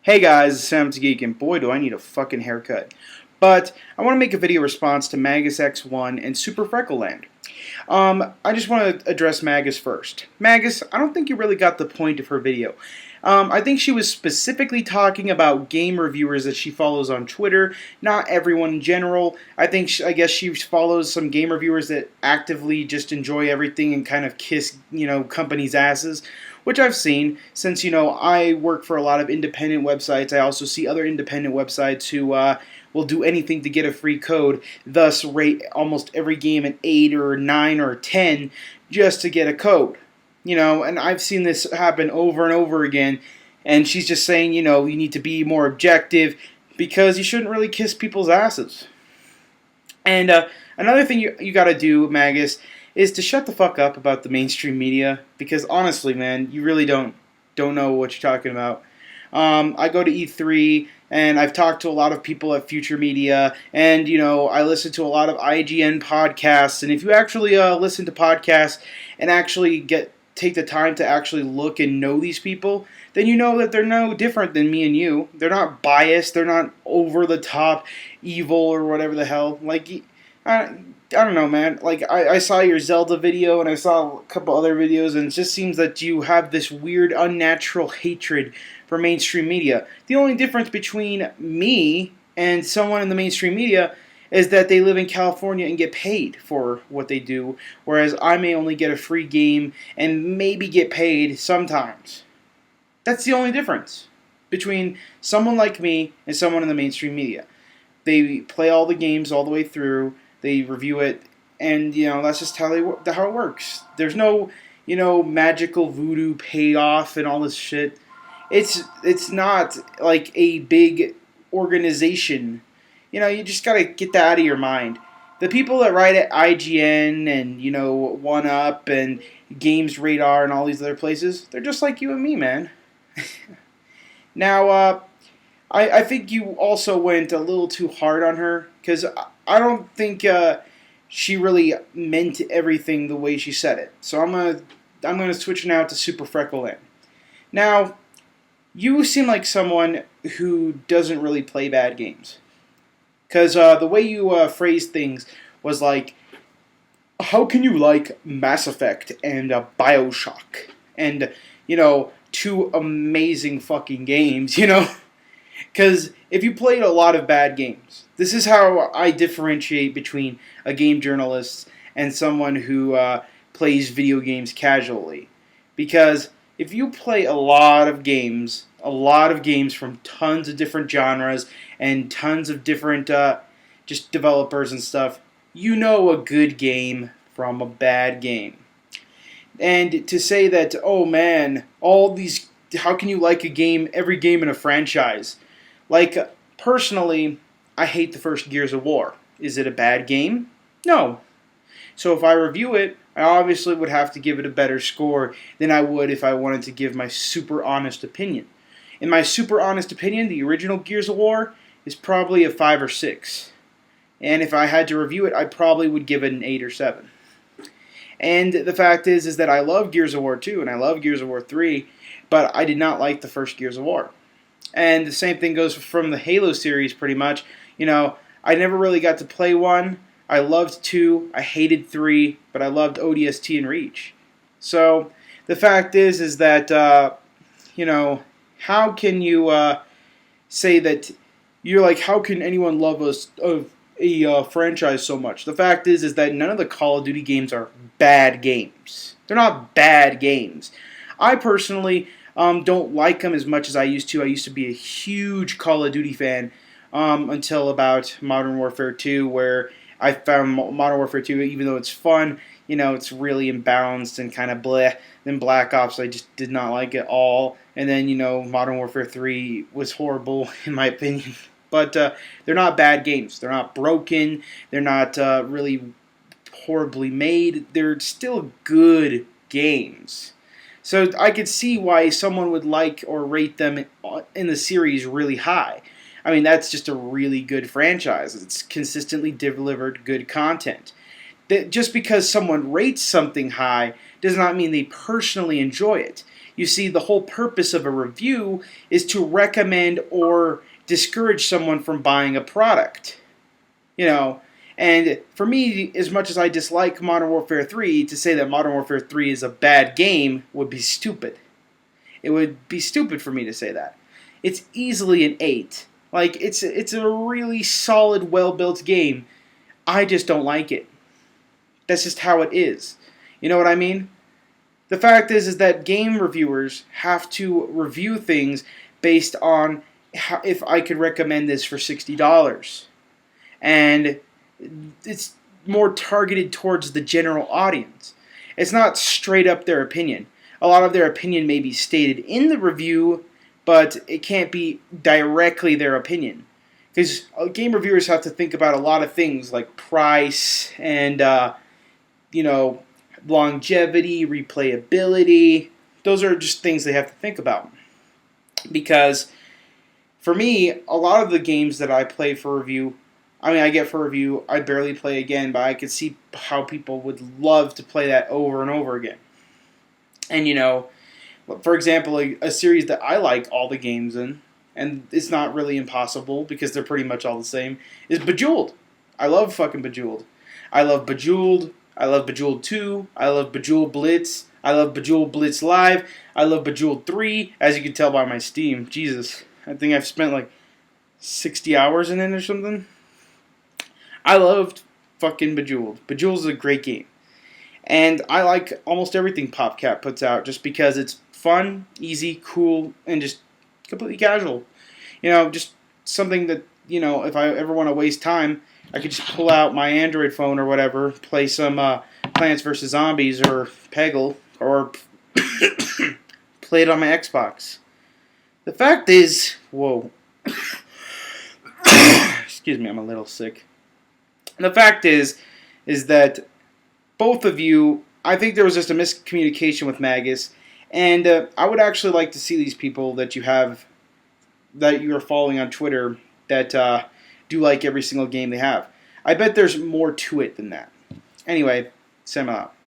Hey guys, it's Sam Geek, and boy do I need a fucking haircut. But I want to make a video response to Magus X1 and Superfreckleland. I just want to address Magus first. Magus, I don't think you really got the point of her video. I think she was specifically talking about game reviewers that she follows on Twitter, not everyone in general. I guess she follows some game reviewers that actively just enjoy everything and kind of kiss, companies' asses, which I've seen since, I work for a lot of independent websites. I also see other independent websites who will do anything to get a free code, thus rate almost every game an 8 or 9 or 10 just to get a code. And I've seen this happen over and over again, and she's just saying, you need to be more objective because you shouldn't really kiss people's asses. And another thing you got to do, Magus, is to shut the fuck up about the mainstream media, because honestly, man, you really don't know what you're talking about. I go to E3, and I've talked to a lot of people at Future Media, and, I listen to a lot of IGN podcasts, and if you actually listen to podcasts and actually take the time to actually look and know these people, then you know that they're no different than me and you. They're not biased, they're not over-the-top evil or whatever the hell. I don't know, man. I saw your Zelda video, and I saw a couple other videos, and it just seems that you have this weird, unnatural hatred for mainstream media. The only difference between me and someone in the mainstream media is that they live in California and get paid for what they do, whereas I may only get a free game and maybe get paid sometimes. That's the only difference between someone like me and someone in the mainstream media. They play all the games all the way through, they review it, and that's just how it works. There's no magical voodoo payoff and all this shit. It's not like a big organization. You just gotta get that out of your mind. The people that write at IGN and 1UP and Games Radar and all these other places, they're just like you and me, man. Now, I think you also went a little too hard on her, because I don't think she really meant everything the way she said it. So I'm gonna switch now to Superfreckleland. Now, you seem like someone who doesn't really play bad games, because the way you phrased things was like, how can you like Mass Effect and Bioshock and two amazing fucking games, Because if you played a lot of bad games, this is how I differentiate between a game journalist and someone who plays video games casually. Because if you play a lot of games from tons of different genres and tons of different just developers and stuff, you know a good game from a bad game. And to say that, oh man, how can you like a game, every game in a franchise? Personally, I hate the first Gears of War. Is it a bad game? No. So if I review it, I obviously would have to give it a better score than I would if I wanted to give my super honest opinion. In my super honest opinion, the original Gears of War is probably a 5 or 6. And if I had to review it, I probably would give it an 8 or 7. And the fact is that I love Gears of War 2 and I love Gears of War 3, but I did not like the first Gears of War. And the same thing goes from the Halo series pretty much. I never really got to play 1. I loved 2. I hated 3, but I loved ODST and Reach. So the fact is that, how can you say that you're like, how can anyone love a franchise so much? The fact is that none of the Call of Duty games are bad games. They're not bad games. I personally don't like them as much as I used to. I used to be a huge Call of Duty fan until about Modern Warfare 2, where I found Modern Warfare 2, even though it's fun, it's really imbalanced and kind of bleh. Then Black Ops, I just did not like it all. And then, Modern Warfare 3 was horrible, in my opinion. But they're not bad games. They're not broken. They're not really horribly made. They're still good games. So I could see why someone would like or rate them in the series really high. I mean, that's just a really good franchise. It's consistently delivered good content. Just because someone rates something high does not mean they personally enjoy it. You see, the whole purpose of a review is to recommend or discourage someone from buying a product. You know, and for me, as much as I dislike Modern Warfare 3, to say that Modern Warfare 3 is a bad game would be stupid. It would be stupid for me to say that. It's easily an 8. Like, it's a really solid, well-built game. I just don't like it. That's just how it is. You know what I mean? The fact is that game reviewers have to review things based on if I could recommend this for $60. And it's more targeted towards the general audience. It's not straight up their opinion. A lot of their opinion may be stated in the review, but it can't be directly their opinion. Because game reviewers have to think about a lot of things like price and, longevity, replayability. Those are just things they have to think about. Because for me, a lot of the games that I play for review, I get for review, I barely play again, but I could see how people would love to play that over and over again. And, for example, a series that I like all the games in, and it's not really impossible because they're pretty much all the same, is Bejeweled. I love fucking Bejeweled. I love Bejeweled. I love Bejeweled 2. I love Bejeweled Blitz. I love Bejeweled Blitz Live. I love Bejeweled 3, as you can tell by my Steam. Jesus, I think I've spent like 60 hours in it or something. I loved fucking Bejeweled. Bejeweled is a great game. And I like almost everything PopCap puts out just because it's fun, easy, cool, and just completely casual. Just something that, if I ever want to waste time, I could just pull out my Android phone or whatever, play some Plants vs. Zombies or Peggle, or play it on my Xbox. The fact is, whoa. Excuse me, I'm a little sick. The fact is that both of you, I think there was just a miscommunication with Magus, and I would actually like to see these people that you are following on Twitter that do like every single game they have. I bet there's more to it than that. Anyway, Sam out.